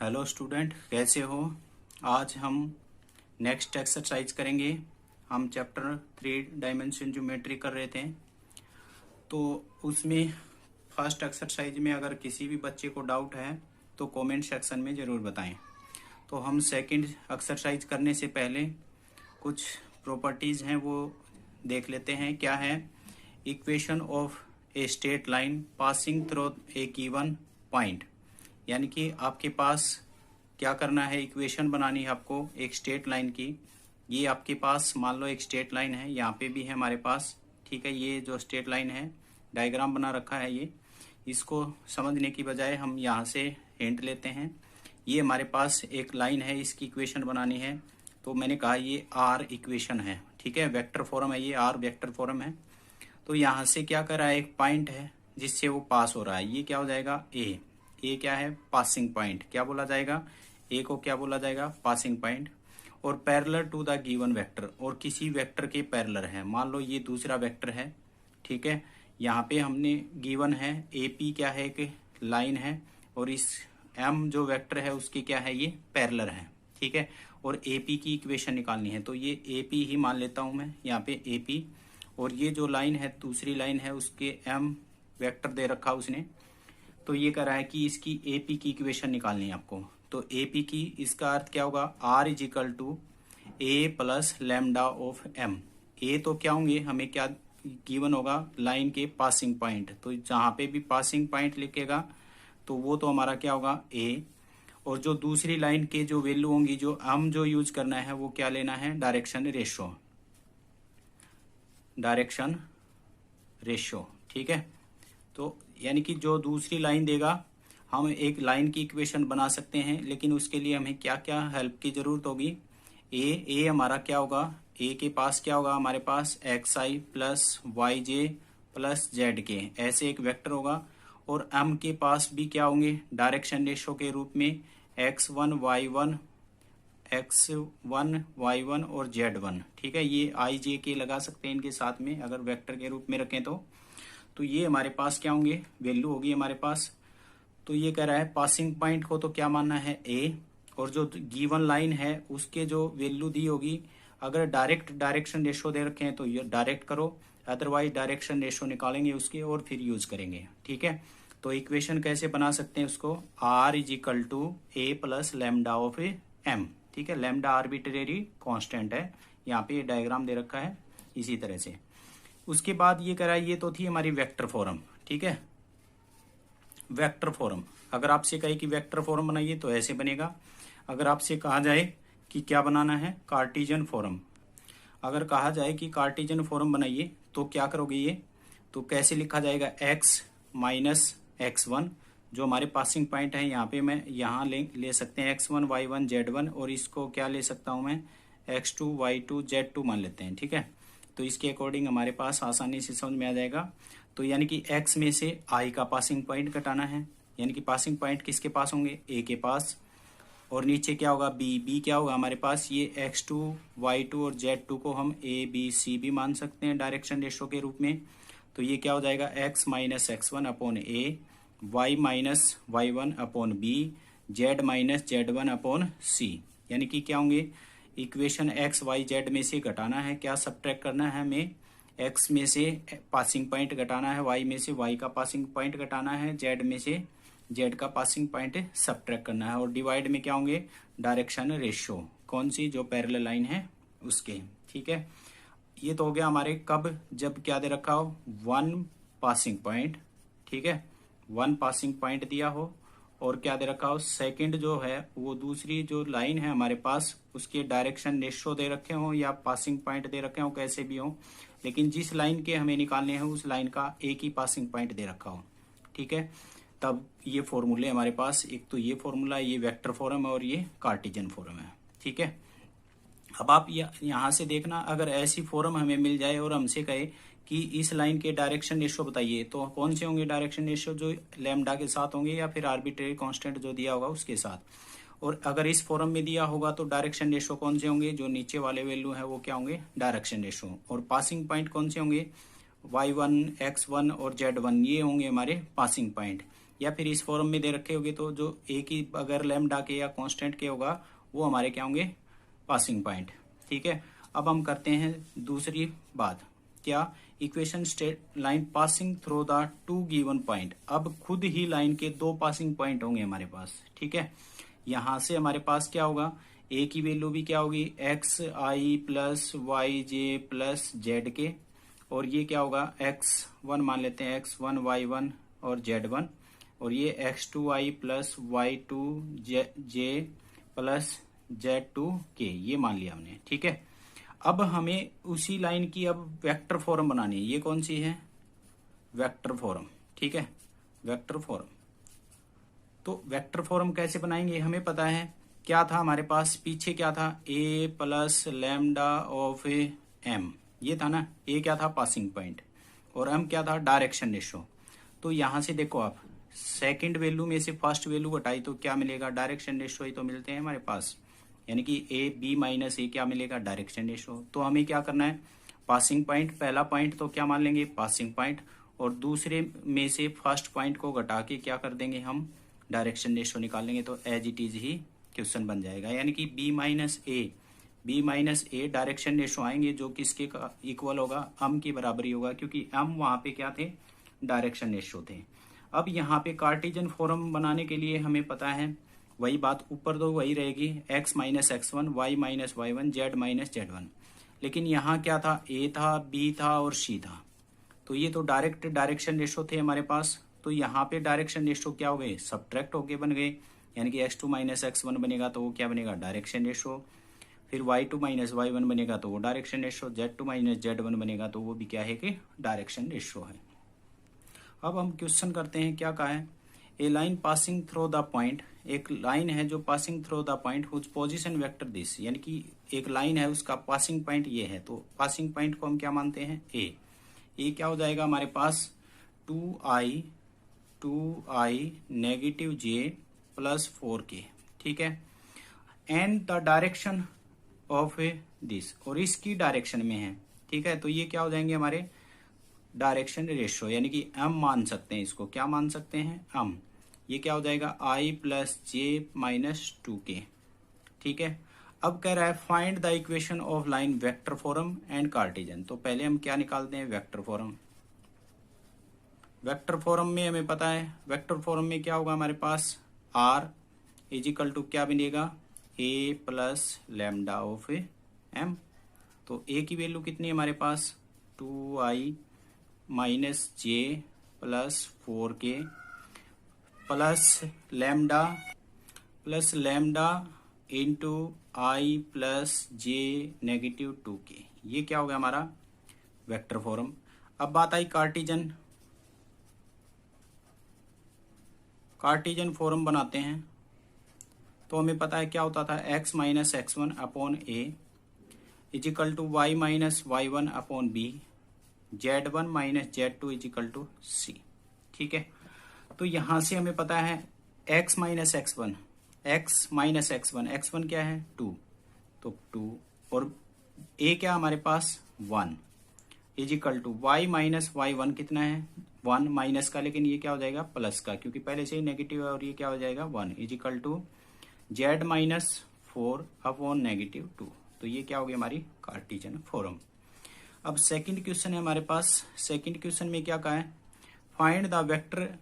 Hello student, कैसे हो। आज हम नेक्स्ट एक्सरसाइज करेंगे। हम चैप्टर 3 डायमेंशन ज्योमेट्री कर रहे थे, तो उसमें फर्स्ट एक्सरसाइज में अगर किसी भी बच्चे को डाउट है तो कमेंट सेक्शन में ज़रूर बताएं। तो हम सेकंड एक्सरसाइज करने से पहले कुछ प्रॉपर्टीज़ हैं वो देख लेते हैं। क्या है? Equation of a straight line passing through a given point. यानी कि आपके पास क्या करना है, इक्वेशन बनानी है आपको एक स्ट्रेट लाइन की। ये आपके पास मान लो एक स्ट्रेट लाइन है, यहाँ पे भी है हमारे पास, ठीक है। ये जो स्ट्रेट लाइन है डायग्राम बना रखा है, ये इसको समझने की बजाय हम यहाँ से हिंट लेते हैं। ये हमारे पास एक लाइन है, इसकी इक्वेशन बनानी है। तो मैंने कहा ये आर इक्वेशन है, ठीक है, वेक्टर फॉर्म है, ये आर वेक्टर फॉर्म है। तो यहाँ से क्या कर रहा है, एक पॉइंट है जिससे वो पास हो रहा है, ये क्या हो जाएगा ए क्या है, पासिंग पॉइंट। क्या बोला जाएगा, ए को क्या बोला जाएगा, पासिंग पॉइंट। और parallel to the given vector, और किसी वेक्टर के पैरेलल है। मान लो ये दूसरा वेक्टर है, ठीक है। यहाँ पे हमने गिवन है एपी क्या है, एक लाइन है, और इस एम जो वेक्टर है उसकी क्या है, ये पैरेलल है, ठीक है। और एपी की इक्वेशन निकालनी है, तो ये एपी ही मान लेता हूं मैं यहाँ पे एपी। और ये जो लाइन है दूसरी लाइन है, उसके एम वेक्टर दे रखा उसने। तो ये कह रहा है कि इसकी एपी की इक्वेशन निकालनी है आपको। तो एपी की, इसका अर्थ क्या होगा, r is equal to A plus lambda of m. A तो क्या होंगे, हमें क्या गिवन होगा, लाइन के पासिंग पॉइंट। तो जहां पे भी पासिंग पॉइंट लिखेगा तो वो तो हमारा क्या होगा ए। और जो दूसरी लाइन के जो वैल्यू होंगी, जो हम जो यूज करना है वो क्या लेना है, डायरेक्शन रेशो, डायरेक्शन रेशो, ठीक है। तो यानी कि जो दूसरी लाइन देगा, हम एक लाइन की इक्वेशन बना सकते हैं, लेकिन उसके लिए हमें क्या क्या हेल्प की जरूरत होगी। ए हमारा क्या होगा, ए के पास क्या होगा, हमारे पास एक्स आई प्लस वाई जे प्लस जेड के, ऐसे एक वेक्टर होगा। और एम के पास भी क्या होंगे, डायरेक्शन रेशो के रूप में x1 y1 x1 y1 और z1, ठीक है। ये आई जे के लगा सकते हैं इनके साथ में, अगर वेक्टर के रूप में रखें तो ये हमारे पास क्या होंगे, वैल्यू होगी हमारे पास। तो ये कह रहा है पासिंग पॉइंट को तो क्या मानना है ए, और जो गिवन लाइन है उसके जो वैल्यू दी होगी, अगर डायरेक्ट डायरेक्शन रेशो दे रखे हैं तो ये डायरेक्ट करो, अदरवाइज डायरेक्शन रेशो निकालेंगे उसके और फिर यूज करेंगे, ठीक है। तो इक्वेशन कैसे बना सकते हैं उसको, R is equal to A plus lambda of M, ठीक है। लैम्डा आर्बिट्रेरी कांस्टेंट है, यहाँ पे डायग्राम दे रखा है इसी तरह से। उसके बाद ये करा, ये तो थी हमारी वेक्टर फॉर्म, ठीक है। वेक्टर फॉर्म, अगर आपसे कहे कि वेक्टर फॉर्म बनाइए तो ऐसे बनेगा। अगर आपसे कहा जाए कि क्या बनाना है, कार्टेशियन फॉर्म, अगर कहा जाए कि कार्टेशियन फॉर्म बनाइए तो क्या करोगे, ये तो कैसे लिखा जाएगा, x माइनस x1 जो हमारे पासिंग पॉइंट है, यहाँ पे मैं यहाँ ले सकते हैं x1 y1 z1, और इसको क्या ले सकता हूँ मैं, x2 y2 z2 मान लेते हैं, ठीक है। तो इसके अकॉर्डिंग हमारे पास आसानी से समझ में आ जाएगा। तो यानी कि x में से i का पासिंग पॉइंट घटाना है, यानी कि पासिंग पॉइंट किसके पास होंगे, a के पास। और नीचे क्या होगा, b क्या होगा हमारे पास, ये x2 y2 और z2 को हम a b c भी मान सकते हैं डायरेक्शन रेशो के रूप में। तो ये क्या हो जाएगा, x minus x1 upon a, y minus y1 upon b, z minus z1 upon c। यानी कि क्या होंगे, इक्वेशन x y z में से घटाना है, क्या सब्ट्रैक्ट करना है हमें, x में से पासिंग पॉइंट घटाना है, y में से y का पासिंग पॉइंट घटाना है, z में से z का पासिंग पॉइंट सब्ट्रैक्ट करना है। और डिवाइड में क्या होंगे, डायरेक्शन रेशियो, कौन सी, जो पैरेलल लाइन है उसके, ठीक है। ये तो हो गया हमारे कब, जब क्या दे रखा हो, 1 पासिंग पॉइंट, ठीक है, 1 पासिंग पॉइंट दिया हो, और क्या दे रखा हो, सेकंड जो है वो दूसरी जो लाइन है हमारे पास उसके डायरेक्शन रेशो दे रखे हो या पासिंग पॉइंट दे रखे हो, कैसे भी हो, लेकिन जिस लाइन के हमें निकालने हैं उस लाइन का एक ही पासिंग पॉइंट दे रखा हो, ठीक है। तब ये फॉर्मूले हमारे पास, एक तो ये फॉर्मूला, ये वेक्टर फॉर्म है और ये कार्टेशियन फॉर्म है, ठीक है। अब आप यहाँ से देखना, अगर ऐसी फॉर्म हमें मिल जाए और हमसे कहे कि इस लाइन के डायरेक्शन रेशो बताइए, तो कौन से होंगे डायरेक्शन रेशो, जो लैम्डा के साथ होंगे या फिर आर्बिट्रेरी कांस्टेंट जो दिया होगा उसके साथ। और अगर इस फॉर्म में दिया होगा तो डायरेक्शन रेशो कौन से होंगे, जो नीचे वाले वैल्यू है वो क्या होंगे, डायरेक्शन रेशो। और पासिंग पॉइंट कौन से होंगे, y1 x1 और z1, ये होंगे हमारे पासिंग पॉइंट। या फिर इस फॉर्म में दे रखे होगे तो जो ए की अगर लैम्डा के या कांस्टेंट के होगा वो हमारे क्या होंगे, पासिंग पॉइंट। ठीक है, अब हम करते हैं दूसरी बात, क्या, equation state line passing through the two given point. अब खुद ही लाइन के दो पासिंग पॉइंट होंगे हमारे पास। ठीक है, यहां से हमारे पास क्या होगा, ए की वैल्यू भी क्या होगी, एक्स आई प्लस वाई जे प्लस जेड के, और ये क्या होगा, x1 मान लेते हैं, x1 y1 और z1, और ये x2i प्लस y2 जे प्लस z2 के, ये मान लिया हमने। ठीक है, अब हमें उसी लाइन की अब वेक्टर फॉर्म बनानी है। ये कौन सी है, वेक्टर फॉर्म। ठीक है, वेक्टर फॉर्म। तो वेक्टर फॉर्म कैसे बनाएंगे, हमें पता है क्या था हमारे पास, पीछे क्या था, a plus lambda of M, ये था ना। ए क्या था, पासिंग पॉइंट, और एम क्या था, डायरेक्शन रेशो। तो यहां से देखो आप, सेकंड वैल्यू में से फर्स्ट वैल्यू घटाई तो क्या मिलेगा, डायरेक्शन रेशो ही तो मिलते हैं हमारे पास, यानी कि ए बी माइनस ए क्या मिलेगा, डायरेक्शन रेशो। तो हमें क्या करना है, पासिंग पॉइंट, पहला पॉइंट तो क्या मान लेंगे, पासिंग पॉइंट, और दूसरे में से फर्स्ट पॉइंट को घटा के क्या कर देंगे हम, डायरेक्शन रेशो निकाल लेंगे, तो एज इट इज ही क्वेश्चन बन जाएगा। यानी कि B minus A direction ratio आएंगे जो किसके इक्वल होगा, एम की बराबरी होगा, क्योंकि एम वहां पे क्या थे, डायरेक्शन रेशो थे। अब यहाँ पे कार्टेशियन फॉर्म बनाने के लिए हमें पता है वही बात, ऊपर तो वही रहेगी, x minus x1, y minus y1, z minus z1, लेकिन यहाँ क्या था, a था, b था और c था। तो ये तो डायरेक्ट डायरेक्शन रेशो थे हमारे पास, तो यहाँ पे डायरेक्शन रेशो क्या हो गए, सब्ट्रैक्ट होके बन गए, यानी कि x2 माइनस x1 बनेगा तो वो क्या बनेगा, डायरेक्शन रेशो, फिर y2 माइनस y1 बनेगा तो वो direction ratio, z2 minus z1 बनेगा तो वो भी क्या है कि डायरेक्शन रेशो है। अब हम क्वेश्चन करते हैं, क्या कहा है, a line passing through the point, एक लाइन है जो passing through the point whose position vector this, यानी कि एक लाइन है उसका पासिंग पॉइंट ये है, तो पासिंग पॉइंट को हम क्या मानते हैं, ए क्या हो जाएगा हमारे पास, 2i negative j plus 4k। ठीक है, and the direction of this, और इसकी डायरेक्शन में है। ठीक है, तो ये क्या हो जाएंगे हमारे डायरेक्शन रेशो, यानी कि m मान सकते हैं इसको, क्या मान सकते हैं, m, ये क्या हो जाएगा, i plus J minus 2k। ठीक है, अब कह रहा है find the equation of line vector form and Cartesian. तो पहले हम क्या निकालते हैं, वेक्टर फॉर्म। वेक्टर फॉर्म में हमें पता है, वेक्टर फॉर्म में क्या होगा हमारे पास, r इजिकल टू क्या बनेगा, a plus lambda of m। तो a की वैल्यू कितनी है हमारे पास, 2i minus j plus 4k plus lambda into i plus j negative 2k, ये क्या हो गया हमारा वेक्टर फॉर्म। अब बात आई कार्टेशियन फॉर्म बनाते हैं, तो हमें पता है क्या होता था, x minus x1 upon A is equal to y minus y1 upon B, z1 minus z2 is equal to c। ठीक है, तो यहां से हमें पता है x माइनस x1, x1 क्या है 2, तो 2, और a क्या हमारे पास 1 is equal to y minus y1 कितना है 1 माइनस का, लेकिन ये क्या हो जाएगा प्लस का, क्योंकि पहले से ही नेगेटिव है, और ये क्या हो जाएगा 1 is equal to z minus 4 upon negative 2। तो ये क्या हो गया हमारी कार्टेशियन फॉर्म। अब सेकंड क्वेश्चन है हमारे पास, सेकंड क्वेश्चन में क्या कहा है, find the vector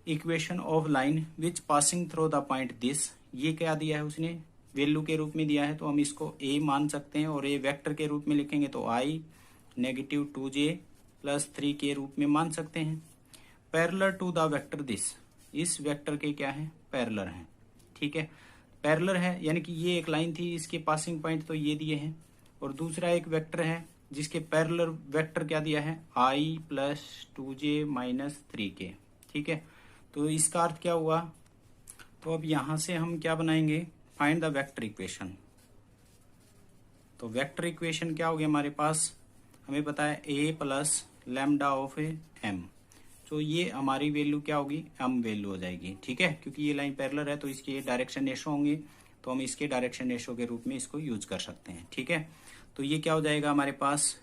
equation of line which passing through the point this. ये क्या दिया है उसने, वैल्यू के रूप में दिया है, तो हम इसको a मान सकते हैं, और ये वेक्टर के रूप में लिखेंगे तो i नेगेटिव 2j प्लस 3 के रूप में मान सकते हैं। Parallel to the vector this, इस वेक्टर के क्या है, पैरेलल है। ठीक है, पैरेलल है यानी कि ये एक लाइन थी, इसके पासिंग पॉइंट तो ये दिए हैं, और दूसरा एक वेक्टर है जिसके पैरेलल वेक्टर क्या दिया है, i plus 2j minus 3k। ठीक है, तो इसका अर्थ क्या हुआ, तो अब यहां से हम क्या बनाएंगे, फाइंड द वेक्टर इक्वेशन। तो वेक्टर इक्वेशन क्या हो गया हमारे पास, हमें पता है a plus lambda of m, तो ये हमारी वैल्यू क्या होगी, m वैल्यू हो जाएगी। ठीक है, क्योंकि ये लाइन पैरेलल है तो इसके डायरेक्शन रेशो होंगे, तो हम इसके डायरेक्शन रेशो के रूप में इसको यूज कर सकते हैं। ठीक है, तो ये क्या हो जाएगा हमारे पास,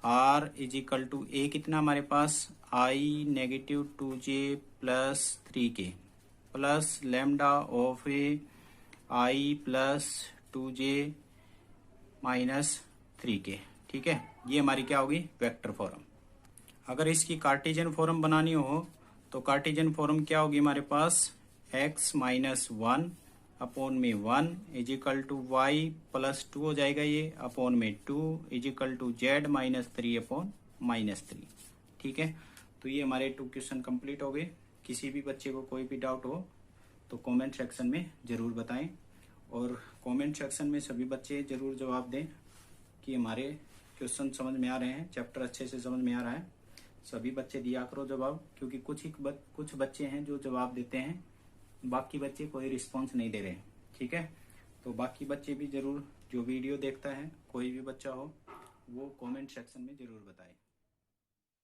r इजिकल टू a कितना हमारे पास i negative 2j plus 3k plus lambda of a i plus 2j minus 3k। ठीक है, ये हमारी क्या होगी वेक्टर फॉर्म। अगर इसकी कार्टेशियन फॉर्म बनानी हो तो कार्टेशियन फॉर्म क्या होगी हमारे पास, x माइनस 1 अपॉन में 1 इजिकल टू वाई प्लस 2 हो जाएगा, ये अपॉन में 2 is equal to z minus 3 upon minus 3। ठीक है, तो ये हमारे 2 क्वेश्चन कंप्लीट हो गए। किसी भी बच्चे को कोई भी डाउट हो तो कमेंट सेक्शन में जरूर बताएं, और कमेंट सेक्शन में सभी बच्चे जरूर जवाब दें कि हमारे क्वेश्चन समझ में आ रहे हैं, चैप्टर अच्छे से समझ में आ रहा है। सभी बच्चे दिया करो जवाब, क्योंकि कुछ बच्चे हैं जो जवाब देते हैं, बाकी बच्चे कोई रिस्पॉन्स नहीं दे रहे। ठीक है, तो बाकी बच्चे भी जरूर, जो वीडियो देखता है कोई भी बच्चा हो, वो कमेंट सेक्शन में जरूर बताए।